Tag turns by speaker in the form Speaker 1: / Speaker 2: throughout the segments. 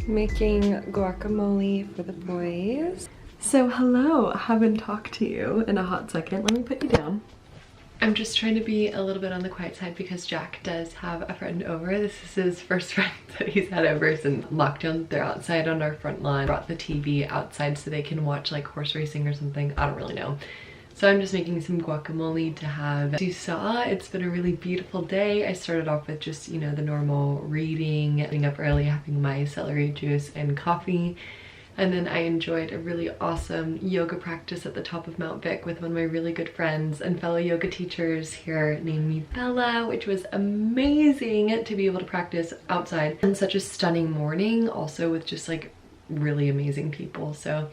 Speaker 1: Making guacamole for the boys. So hello, I haven't talked to you in a hot second. Let me put you down. I'm just trying to be a little bit on the quiet side because Jack does have a friend over. This is his first friend that he's had over since lockdown. They're outside on our front lawn. Brought the TV outside so they can watch like horse racing or something. I don't really know. So I'm just making some guacamole to have. As you saw, it's been a really beautiful day. I started off with just, you know, the normal reading, getting up early, having my celery juice and coffee. And then I enjoyed a really awesome yoga practice at the top of Mount Vic with one of my really good friends and fellow yoga teachers here named me Bella, which was amazing to be able to practice outside on such a stunning morning, also with just like really amazing people. So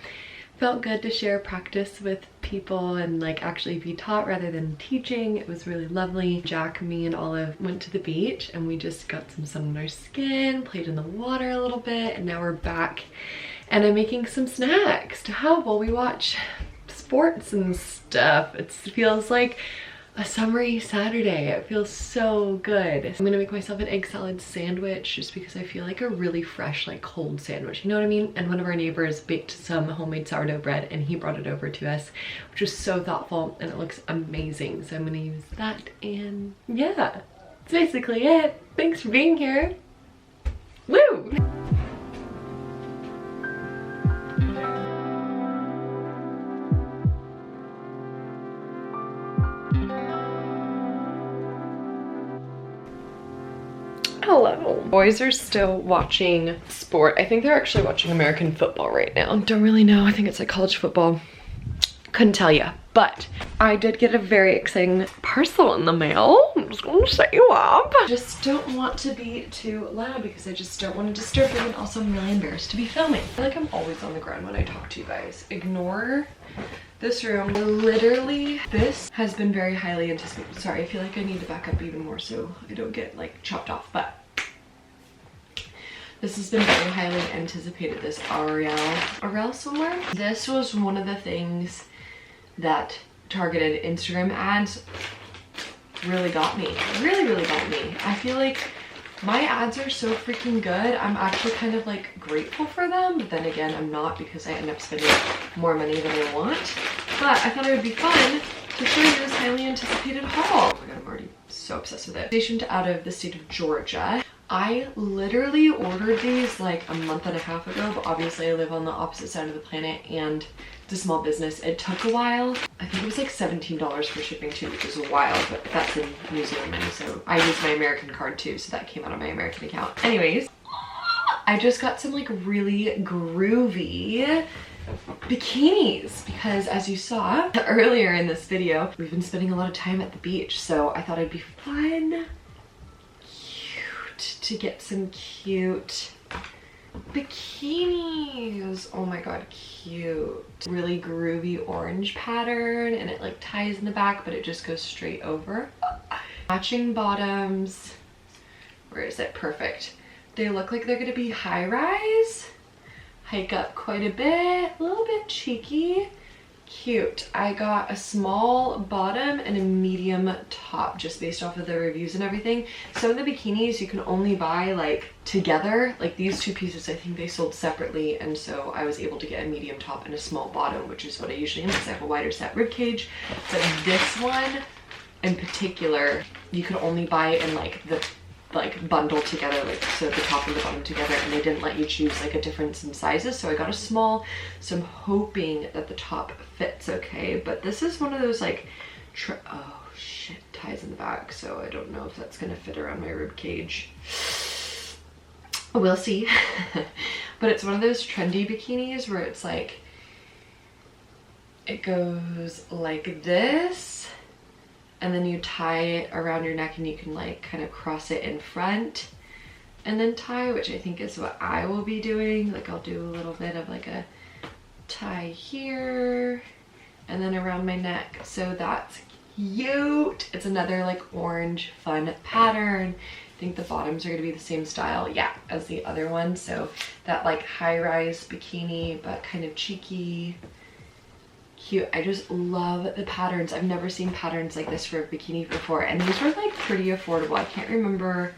Speaker 1: felt good to share practice with people and like actually be taught rather than teaching. It was really lovely. Jack, me, and Olive went to the beach and we just got some sun on our skin, played in the water a little bit, and now we're back. And I'm making some snacks to have while we watch sports and stuff. It feels like a summery Saturday. It feels so good. I'm gonna make myself an egg salad sandwich just because I feel like a really fresh, like cold sandwich, you know what I mean? And one of our neighbors baked some homemade sourdough bread and he brought it over to us, which was so thoughtful and it looks amazing. So I'm gonna use that, and yeah, that's basically it. Thanks for being here. Woo! Hello. Boys are still watching sport. I think they're actually watching American football right now. Don't really know. I think it's like college football. Couldn't tell you. But I did get a very exciting parcel in the mail. I'm just gonna set you up. I just don't want to be too loud because I just don't want to disturb you, and also I'm really embarrassed to be filming. I feel like I'm always on the ground when I talk to you guys. Ignore this room. Literally, this has been very highly anticipated. Sorry, I feel like I need to back up even more so I don't get like chopped off, but this has been very highly anticipated, this aurelle somewhere. This was one of the things that targeted Instagram ads really got me. Really got me. I feel like my ads are so freaking good. I'm actually kind of like grateful for them, but then again, I'm not because I end up spending more money than I want. But I thought it would be fun to show you this highly anticipated haul. Oh my god, I'm already so obsessed with it. Stationed out of the state of Georgia. I literally ordered these like a month and a half ago, but obviously I live on the opposite side of the planet and it's a small business. It took a while. I think it was like $17 for shipping too, which is wild, but that's in New Zealand money, so I used my American card too, so that came out of my American account. Anyways, I just got some like really groovy bikinis because, as you saw earlier in this video, we've been spending a lot of time at the beach, so I thought it'd be fun, cute, to get some cute bikinis. Oh my god, cute. Really groovy orange pattern, and it like ties in the back, but it just goes straight over. Matching bottoms. Where is it? Perfect. They look like they're gonna be high rise. Hike up quite a bit, a little bit cheeky. Cute. I got a small bottom and a medium top just based off of the reviews and everything. Some of the bikinis you can only buy like together. Like these two pieces, I think they sold separately, and so I was able to get a medium top and a small bottom, which is what I usually am because I have a wider set rib cage. But this one in particular, you could only buy it in like the bundle together, like so the top and the bottom together, and they didn't let you choose like a difference in sizes, so I got a small. So I'm hoping that the top fits okay, but this is one of those like oh shit, ties in the back, so I don't know if that's gonna fit around my rib cage. We'll see. But it's one of those trendy bikinis where it's like it goes like this, and then you tie it around your neck and you can like kind of cross it in front and then tie, which I think is what I will be doing. Like I'll do a little bit of like a tie here and then around my neck. So that's cute. It's another like orange fun pattern. I think the bottoms are gonna be the same style, yeah, as the other one. So that like high-rise bikini, but kind of cheeky. Cute. I just love the patterns. I've never seen patterns like this for a bikini before, and these were like pretty affordable. I can't remember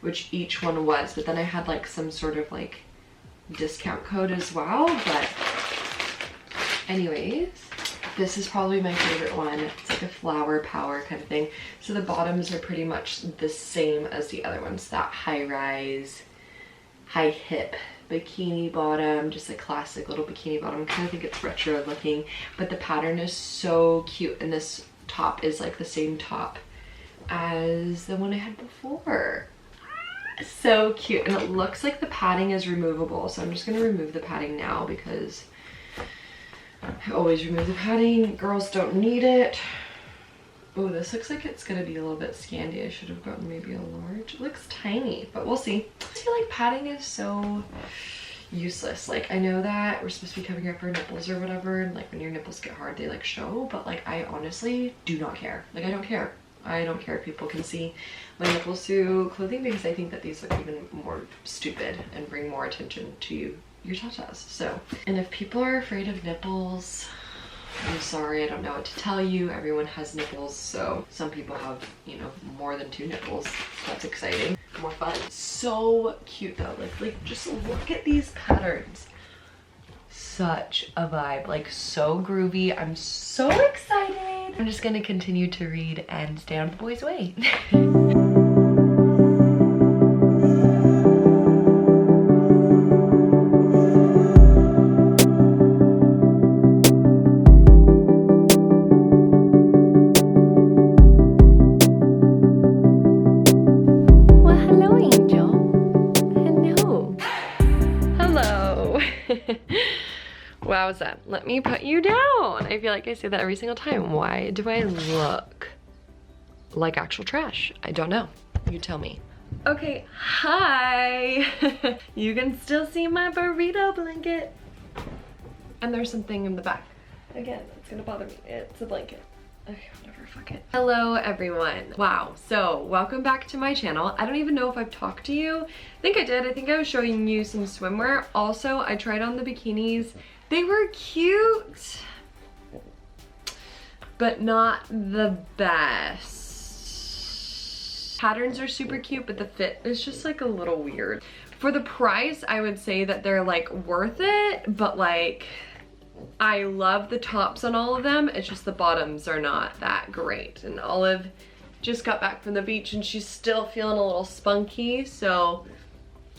Speaker 1: which each one was, but then I had like some sort of like discount code as well. But anyways, this is probably my favorite one. It's like a flower power kind of thing. So the bottoms are pretty much the same as the other ones. That high rise, high hip bikini bottom, just a classic little bikini bottom. I kind of think it's retro looking, but the pattern is so cute, and this top is like the same top as the one I had before. So cute, and it looks like the padding is removable, so I'm just gonna remove the padding now because I always remove the padding. Girls don't need it. Oh, this looks like it's gonna be a little bit scandy. I should have gotten maybe a large. It looks tiny, but we'll see. I feel like padding is so useless. Like I know that we're supposed to be covering up our nipples or whatever, and like when your nipples get hard they like show, but like I honestly do not care. Like I don't care. I don't care if people can see my nipples through clothing, because I think that these look even more stupid and bring more attention to your tatas. So, and if people are afraid of nipples, I'm sorry, I don't know what to tell you. Everyone has nipples, so some people have, you know, more than 2 nipples. That's exciting. More fun. So cute though. Like just look at these patterns. Such a vibe. Like so groovy. I'm so excited. I'm just gonna continue to read and stay out of the boys' way. Wowza, let me put you down. I feel like I say that every single time. Why do I look like actual trash? I don't know. You tell me. Okay, hi. You can still see my burrito blanket. And there's something in the back. Again, it's gonna bother me. It's a blanket. Okay, whatever, fuck it. Hello everyone. Wow, so welcome back to my channel. I don't even know if I've talked to you. I think I did. I think I was showing you some swimwear. Also, I tried on the bikinis. They were cute, but not the best. Patterns are super cute, but the fit is just like a little weird. For the price, I would say that they're like worth it, but like I love the tops on all of them. It's just the bottoms are not that great. And Olive just got back from the beach and she's still feeling a little spunky, so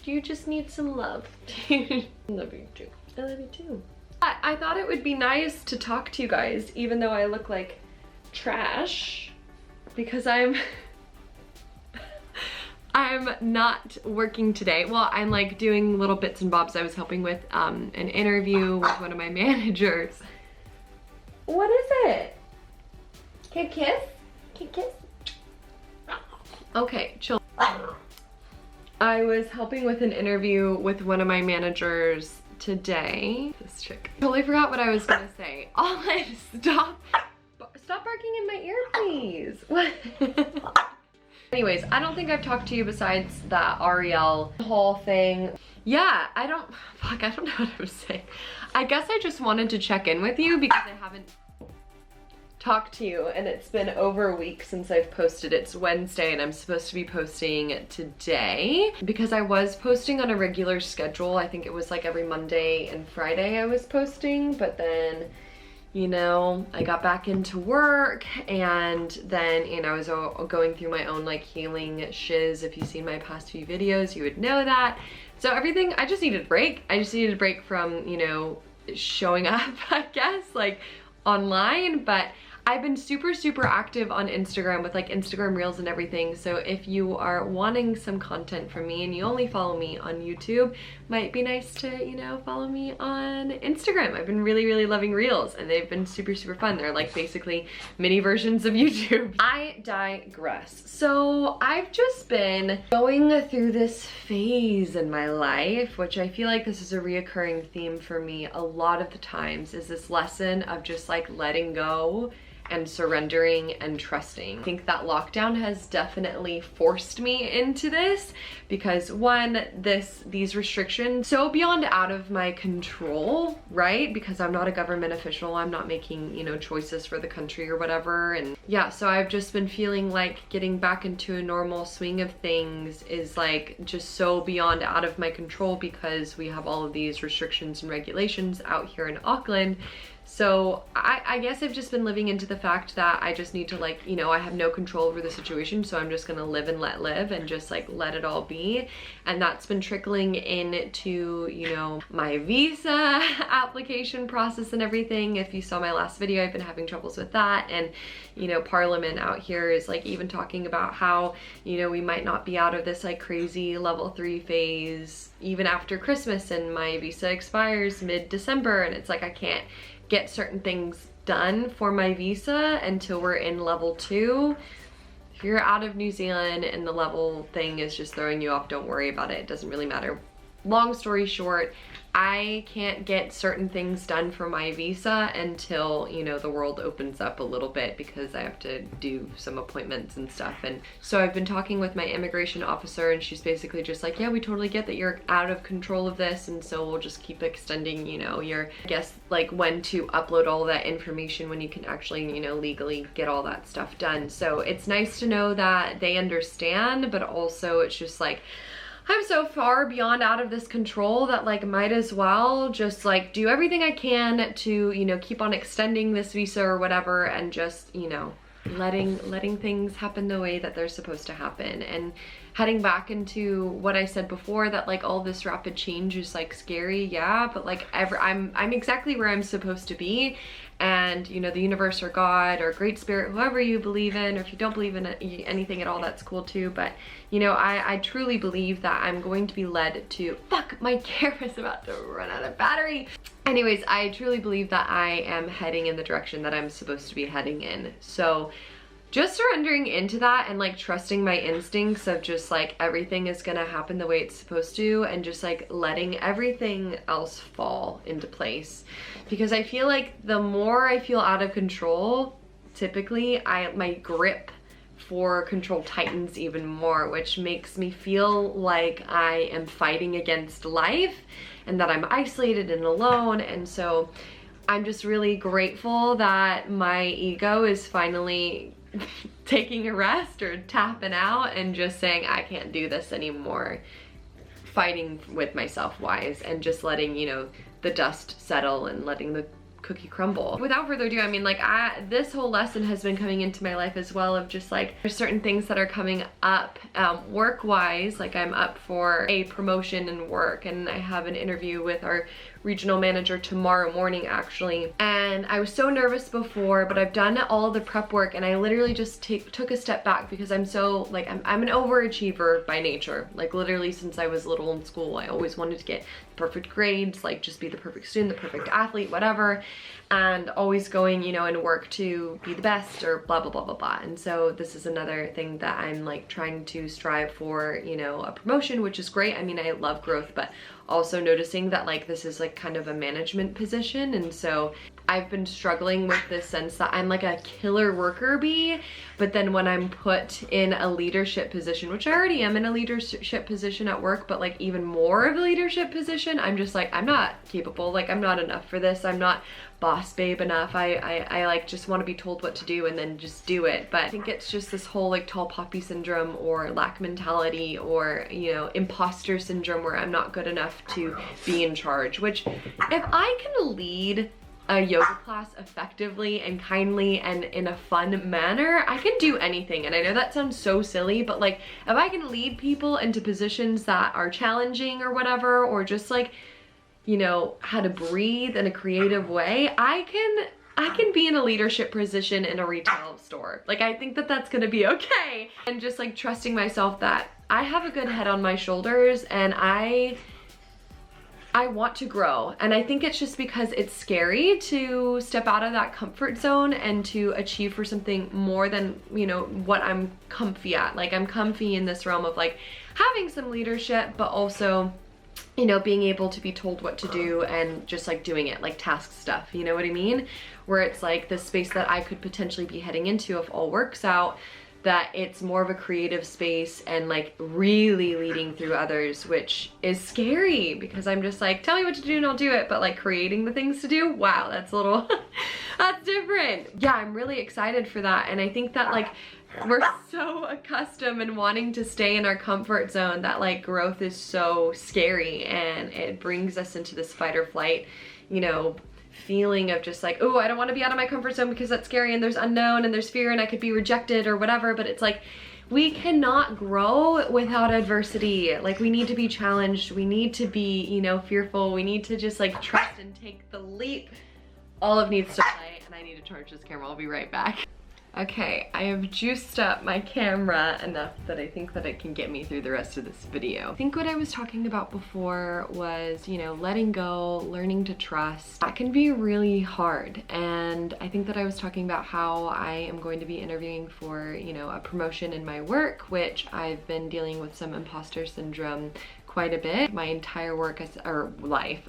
Speaker 1: you just need some love. I love you too. I love you too. I thought it would be nice to talk to you guys, even though I look like trash, because I'm not working today. Well, I'm like doing little bits and bobs. I was helping with an interview with one of my managers. What is it? Can kiss? Can kiss? Okay, chill. I was helping with an interview with one of my managers today. This chick. Totally forgot what I was gonna say. Olive, stop barking in my ear, please. What? Anyways, I don't think I've talked to you besides that aurelle haul thing. Yeah, I don't know what I was saying. I guess I just wanted to check in with you because I haven't talked to you and it's been over a week since I've posted. It's Wednesday and I'm supposed to be posting today because I was posting on a regular schedule. I think it was like every Monday and Friday I was posting, but then, you know, I got back into work and then, you know, I was going through my own like healing shiz. If you've seen my past few videos, you would know that. So everything, I just needed a break. I just needed a break from, you know, showing up, I guess, like online, but I've been super active on Instagram with like Instagram Reels and everything. So if you are wanting some content from me and you only follow me on YouTube, might be nice to, you know, follow me on Instagram. I've been really loving Reels and they've been super fun. They're like basically mini versions of YouTube. I digress. So I've just been going through this phase in my life, which I feel like this is a reoccurring theme for me a lot of the times, is this lesson of just like letting go and surrendering and trusting. I think that lockdown has definitely forced me into this because one, these restrictions so beyond out of my control, right? Because I'm not a government official, I'm not making, you know, choices for the country or whatever. And yeah, so I've just been feeling like getting back into a normal swing of things is like just so beyond out of my control because we have all of these restrictions and regulations out here in Auckland. So I guess I've just been living into the fact that I just need to like, you know, I have no control over the situation, so I'm just gonna live and let live and just like let it all be. And that's been trickling into, you know, my visa application process and everything. If you saw my last video, I've been having troubles with that. And, you know, Parliament out here is like even talking about how, you know, we might not be out of this like crazy level 3 phase even after Christmas, and my visa expires mid-December, and it's like I can't get certain things done for my visa until we're in level 2. If you're out of New Zealand and the level thing is just throwing you off, don't worry about it. It doesn't really matter. Long story short, I can't get certain things done for my visa until, you know, the world opens up a little bit because I have to do some appointments and stuff. And so I've been talking with my immigration officer and she's basically just like, yeah, we totally get that you're out of control of this, and so we'll just keep extending, you know, your, I guess, like when to upload all that information when you can actually, you know, legally get all that stuff done. So it's nice to know that they understand, but also it's just like, I'm so far beyond out of this control that like might as well just like do everything I can to, you know, keep on extending this visa or whatever, and just, you know, letting things happen the way that they're supposed to happen. And heading back into what I said before, that like all this rapid change is like scary, yeah, but like I'm exactly where I'm supposed to be. And, you know, the universe or God or great spirit, whoever you believe in, or if you don't believe in anything at all, that's cool too. But, you know, I truly believe that I'm going to be led to, fuck, my camera's about to run out of battery. Anyways, I truly believe that I am heading in the direction that I'm supposed to be heading in. So just surrendering into that and like trusting my instincts of just like everything is gonna happen the way it's supposed to, and just like letting everything else fall into place. Because I feel like the more I feel out of control, typically my grip for control tightens even more, which makes me feel like I am fighting against life and that I'm isolated and alone. And so I'm just really grateful that my ego is finally taking a rest or tapping out and just saying, I can't do this anymore, fighting with myself wise, and just letting, you know, the dust settle and letting the cookie crumble. Without further ado, I mean, like this whole lesson has been coming into my life as well, of just like there's certain things that are coming up work wise. Like I'm up for a promotion in work and I have an interview with our regional manager tomorrow morning actually. And I was so nervous before, but I've done all the prep work and I literally just took a step back because I'm so like, I'm an overachiever by nature. Like literally since I was little in school, I always wanted to get perfect grades, like just be the perfect student, the perfect athlete, whatever. And always going, you know, in work to be the best or blah, blah, blah, blah, blah. And so this is another thing that I'm like trying to strive for, you know, a promotion, which is great. I mean, I love growth, but also noticing that like this is like kind of a management position, and so I've been struggling with this sense that I'm like a killer worker bee, but then when I'm put in a leadership position, which I already am in a leadership position at work, but like even more of a leadership position, I'm just like, I'm not capable, like I'm not enough for this, I'm not boss babe enough. I like just want to be told what to do and then just do it. But I think it's just this whole like tall poppy syndrome or lack mentality or, you know, imposter syndrome where I'm not good enough to be in charge, which if I can lead a yoga class effectively and kindly and in a fun manner, I can do anything. And I know that sounds so silly, but like if I can lead people into positions that are challenging or whatever, or just like, you know, how to breathe in a creative way, I can be in a leadership position in a retail store. Like I think that that's gonna be okay. And just like trusting myself that I have a good head on my shoulders and I want to grow. And I think it's just because it's scary to step out of that comfort zone and to achieve for something more than, you know, what I'm comfy at. Like I'm comfy in this realm of like having some leadership, but also, you know, being able to be told what to do and just like doing it, like task stuff, you know what I mean? Where it's like the space that I could potentially be heading into if all works out, that it's more of a creative space and like really leading through others, which is scary because I'm just like, tell me what to do and I'll do it. But like creating the things to do, wow, that's a little, that's different. Yeah, I'm really excited for that. And I think that like, we're so accustomed and wanting to stay in our comfort zone that like growth is so scary and it brings us into this fight or flight, you know, feeling of just like, oh, I don't want to be out of my comfort zone because that's scary and there's unknown and there's fear and I could be rejected or whatever. But it's like, we cannot grow without adversity. Like we need to be challenged. We need to be, you know, fearful. We need to just like trust and take the leap. Olive needs to play and I need to charge this camera. I'll be right back. Okay, I have juiced up my camera enough that I think that it can get me through the rest of this video. I think what I was talking about before was, you know, letting go, learning to trust. That can be really hard. And I think that I was talking about how I am going to be interviewing for, you know, a promotion in my work, which I've been dealing with some imposter syndrome quite a bit. My entire work life,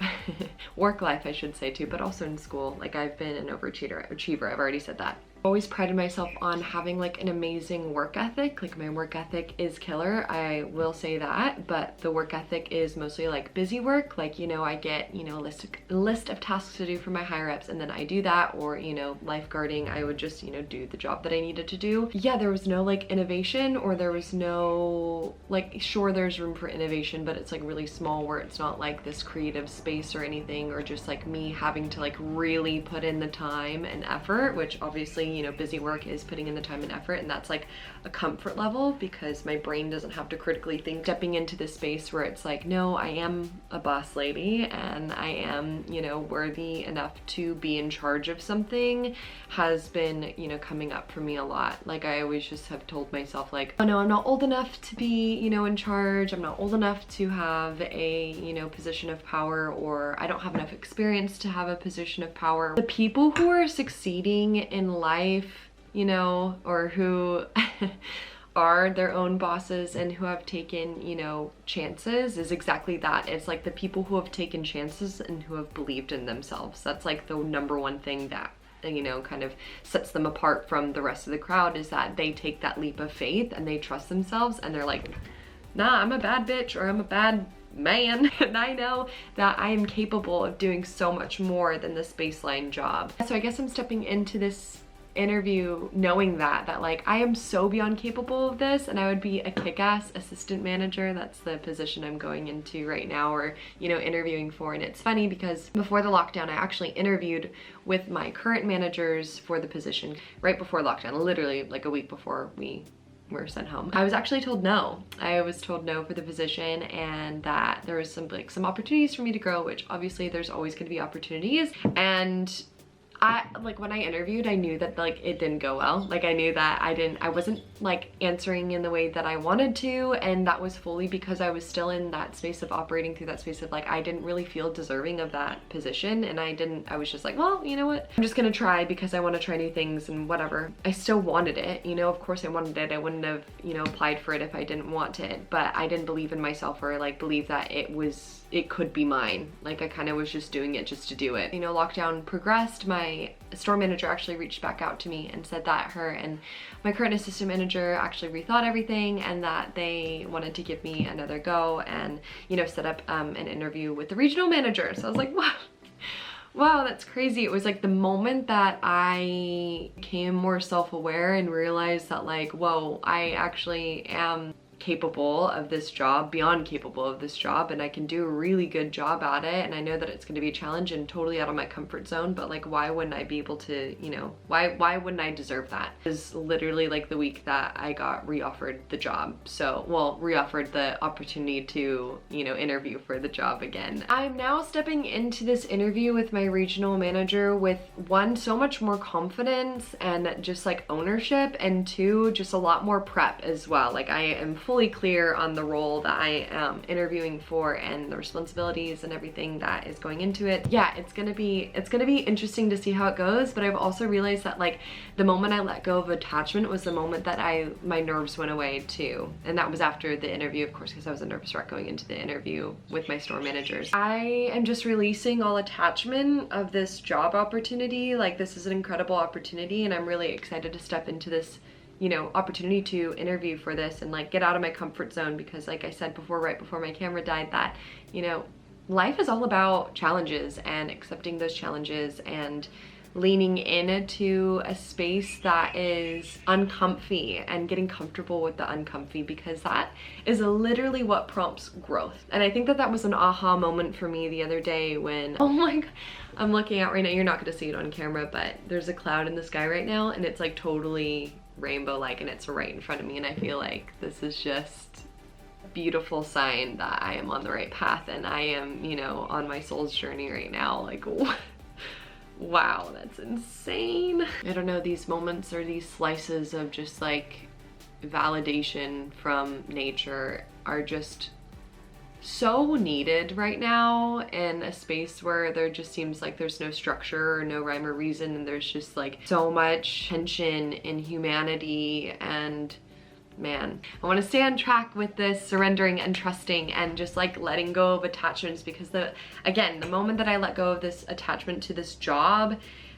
Speaker 1: work life I should say too, but also in school. Like I've been an overachiever, I've already said that. Always prided myself on having like an amazing work ethic. Like my work ethic is killer, I will say that, but the work ethic is mostly like busy work. Like, you know, I get, you know, a list of tasks to do for my higher ups and then I do that, or, you know, lifeguarding, I would just, you know, do the job that I needed to do. Yeah, there was no like innovation, or there was no like, sure there's room for innovation, but it's like really small where it's not like this creative space or anything, or just like me having to like really put in the time and effort, which obviously, you know, busy work is putting in the time and effort, and that's like a comfort level because my brain doesn't have to critically think. Stepping into this space where it's like, no, I am a boss lady and I am, you know, worthy enough to be in charge of something has been, you know, coming up for me a lot. Like I always just have told myself like, oh no, I'm not old enough to be, you know, in charge. I'm not old enough to have a, you know, position of power, or I don't have enough experience to have a position of power. The people who are succeeding in life, you know, or who are their own bosses and who have taken, you know, chances is exactly that. It's like the people who have taken chances and who have believed in themselves. That's like the number one thing that, you know, kind of sets them apart from the rest of the crowd, is that they take that leap of faith and they trust themselves and they're like, nah, I'm a bad bitch or I'm a bad man and I know that I am capable of doing so much more than this baseline job. So I guess I'm stepping into this interview knowing that like I am so beyond capable of this, and I would be a kick-ass assistant manager. That's the position I'm going into right now, or, you know, interviewing for. And it's funny because before the lockdown I actually interviewed with my current managers for the position right before lockdown, literally like a week before we were sent home. I was actually told no. I was told no for the position, and that there was some opportunities for me to grow, which obviously there's always going to be opportunities. And like when I interviewed, I knew that like it didn't go well. Like I knew that I wasn't like answering in the way that I wanted to, and that was fully because I was still in that space of operating through that space of like I didn't really feel deserving of that position, and I was just like, well, you know what, I'm just gonna try because I want to try new things and whatever. I still wanted it, you know, of course I wanted it. I wouldn't have, you know, applied for it if I didn't want it, but I didn't believe in myself or like believe that it could be mine. Like I kind of was just doing it just to do it. You know, lockdown progressed. My store manager actually reached back out to me and said that her and my current assistant manager actually rethought everything and that they wanted to give me another go and, you know, set up an interview with the regional manager. So I was like, wow. Wow, that's crazy. It was like the moment that I became more self-aware and realized that like, whoa, I actually am capable of this job, beyond capable of this job, and I can do a really good job at it, and I know that it's going to be a challenge and totally out of my comfort zone, but like why wouldn't I be able to, you know, why wouldn't I deserve that? It was literally like the week that I got reoffered the job. So, well, reoffered the opportunity to, you know, interview for the job again. I'm now stepping into this interview with my regional manager with one, so much more confidence and just like ownership, and two, just a lot more prep as well. Like I am fully clear on the role that I am interviewing for and the responsibilities and everything that is going into it. Yeah, it's gonna be interesting to see how it goes, but I've also realized that like the moment I let go of attachment was the moment that my nerves went away too. And that was after the interview, of course, because I was a nervous wreck going into the interview with my store managers. I am just releasing all attachment of this job opportunity. Like this is an incredible opportunity and I'm really excited to step into this, you know, opportunity to interview for this and like get out of my comfort zone, because like I said before, right before my camera died, that, you know, life is all about challenges and accepting those challenges and leaning into a space that is uncomfy and getting comfortable with the uncomfy, because that is literally what prompts growth. And I think that that was an aha moment for me the other day when, oh my God, I'm looking out right now, you're not gonna see it on camera, but there's a cloud in the sky right now and it's like totally rainbow-like and it's right in front of me, and I feel like this is just a beautiful sign that I am on the right path and I am, you know, on my soul's journey right now. Like, wow, that's insane. I don't know, these moments or these slices of just like validation from nature are just so needed right now in a space where there just seems like there's no structure or no rhyme or reason, and there's just like so much tension in humanity. And man, I want to stay on track with this surrendering and trusting and just like letting go of attachments, because again, the moment that I let go of this attachment to this job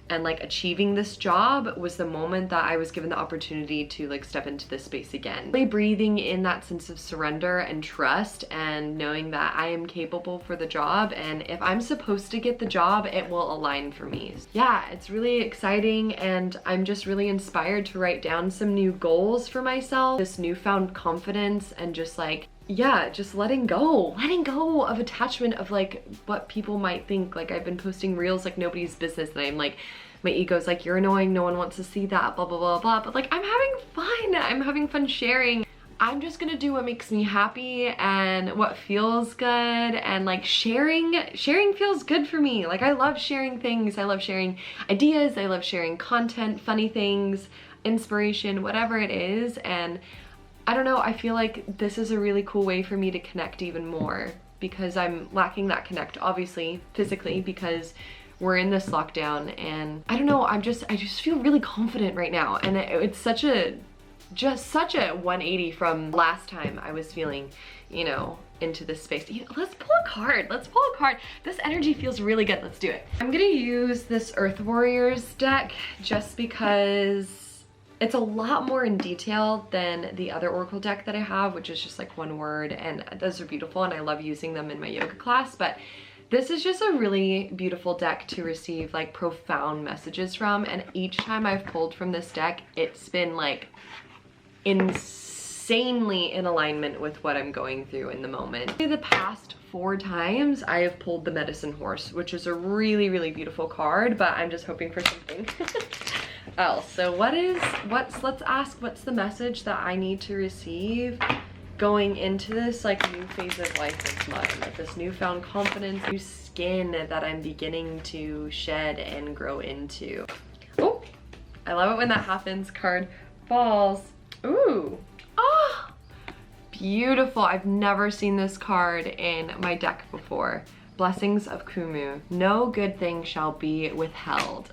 Speaker 1: and like achieving this job was the moment that I was given the opportunity to like step into this space again. Really breathing in that sense of surrender and trust and knowing that I am capable for the job, and if I'm supposed to get the job, it will align for me. Yeah, it's really exciting, and I'm just really inspired to write down some new goals for myself, this newfound confidence, and just like, yeah, just letting go of attachment of like what people might think. Like I've been posting reels like nobody's business, and I'm like, my ego's like, you're annoying, no one wants to see that, blah, blah, blah, blah. But like, I'm having fun sharing. I'm just gonna do what makes me happy and what feels good, and like sharing feels good for me. Like I love sharing things, I love sharing ideas, I love sharing content, funny things, inspiration, whatever it is. And I don't know, I feel like this is a really cool way for me to connect even more, because I'm lacking that connect, obviously, physically, because we're in this lockdown, and I don't know, I just feel really confident right now. And it's such a 180 from last time I was feeling, you know, into this space. You know, let's pull a card. This energy feels really good. Let's do it. I'm gonna use this Earth Warriors deck just because it's a lot more in detail than the other Oracle deck that I have, which is just like one word, and those are beautiful and I love using them in my yoga class, but this is just a really beautiful deck to receive like profound messages from, and each time I've pulled from this deck, it's been like insanely in alignment with what I'm going through in the moment. The past 4 times I have pulled the Medicine Horse, which is a really, really beautiful card, but I'm just hoping for something else. So let's ask, what's the message that I need to receive going into this like new phase of life of mine, like this newfound confidence, new skin that I'm beginning to shed and grow into. Oh, I love it when that happens. Card falls. Ooh, oh, beautiful. I've never seen this card in my deck before. Blessings of Kumu. No good thing shall be withheld.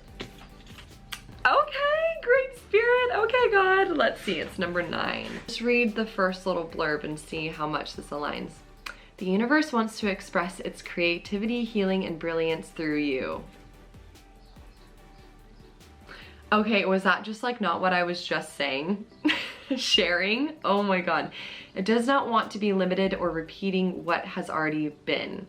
Speaker 1: Okay, great spirit. Okay, God. Let's see, it's number 9. Just read the first little blurb and see how much this aligns. The universe wants to express its creativity, healing, and brilliance through you. Okay, was that just like not what I was just saying? Sharing? Oh my God. It does not want to be limited or repeating what has already been.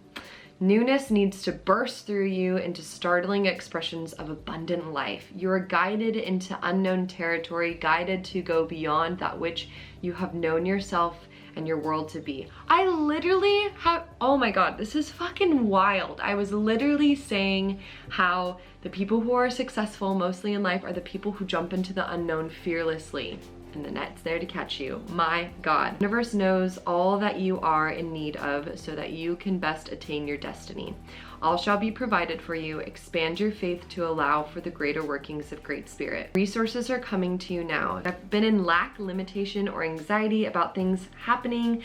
Speaker 1: Newness needs to burst through you into startling expressions of abundant life. You are guided into unknown territory, guided to go beyond that which you have known yourself and your world to be. I literally have, oh my God, this is fucking wild. I was literally saying how the people who are successful mostly in life are the people who jump into the unknown fearlessly. And the net's there to catch you. My God. The universe knows all that you are in need of so that you can best attain your destiny. All shall be provided for you. Expand your faith to allow for the greater workings of Great Spirit. Resources are coming to you now. I've been in lack, limitation, or anxiety about things happening.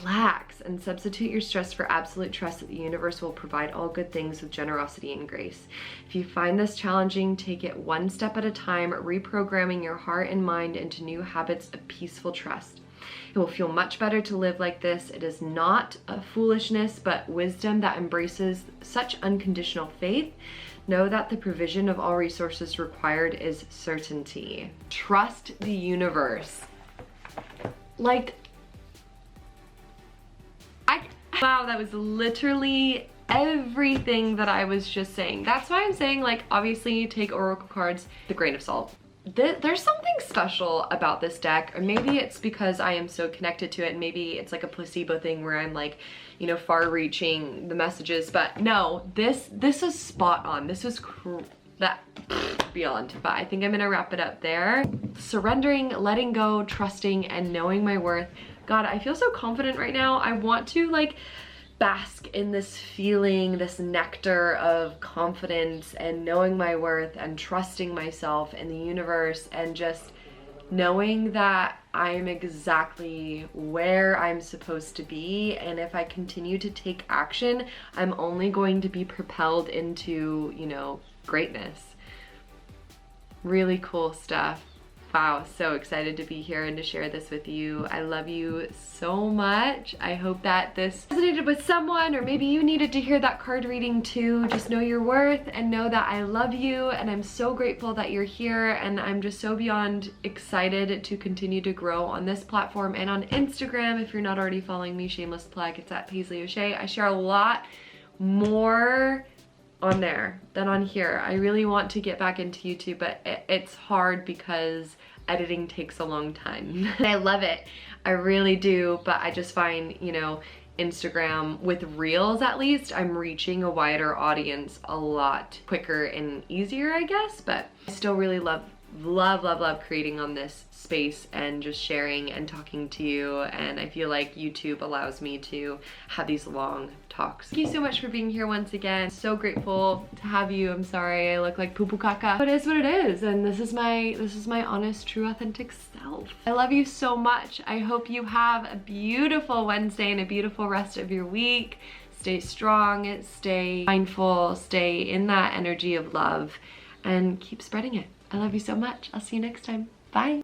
Speaker 1: Relax and substitute your stress for absolute trust that the universe will provide all good things with generosity and grace. If you find this challenging, take it one step at a time, reprogramming your heart and mind into new habits of peaceful trust. It will feel much better to live like this. It is not a foolishness, but wisdom that embraces such unconditional faith. Know that the provision of all resources required is certainty. Trust the universe. Like, wow, that was literally everything that I was just saying. That's why I'm saying, like, obviously take oracle cards with a grain of salt. There's something special about this deck, or maybe it's because I am so connected to it, and maybe it's like a placebo thing where I'm like, you know, far reaching the messages, but no, this is spot on. This was that beyond, but I think I'm gonna wrap it up there. Surrendering, letting go, trusting, and knowing my worth. God, I feel so confident right now. I want to like bask in this feeling, this nectar of confidence and knowing my worth and trusting myself and the universe and just knowing that I'm exactly where I'm supposed to be. And if I continue to take action, I'm only going to be propelled into, you know, greatness. Really cool stuff. Wow, so excited to be here and to share this with you. I love you so much. I hope that this resonated with someone, or maybe you needed to hear that card reading too. Just know your worth and know that I love you, and I'm so grateful that you're here, and I'm just so beyond excited to continue to grow on this platform and on Instagram. If you're not already following me, shameless plug, it's at Paisley O'Shea. I share a lot more on there than on here. I really want to get back into YouTube, but it's hard because editing takes a long time. I love it, I really do, but I just find, you know, Instagram with reels, at least I'm reaching a wider audience a lot quicker and easier, I guess. But I still really love creating on this space and just sharing and talking to you, and I feel like YouTube allows me to have these long talks. Thank you so much for being here once again. So grateful to have you. I'm sorry I look like poo poo caca, but it is what it is, and this is my honest, true, authentic self. I love you so much. I hope you have a beautiful Wednesday and a beautiful rest of your week. Stay strong, stay mindful, stay in that energy of love, and keep spreading it. I love you so much. I'll see you next time. Bye.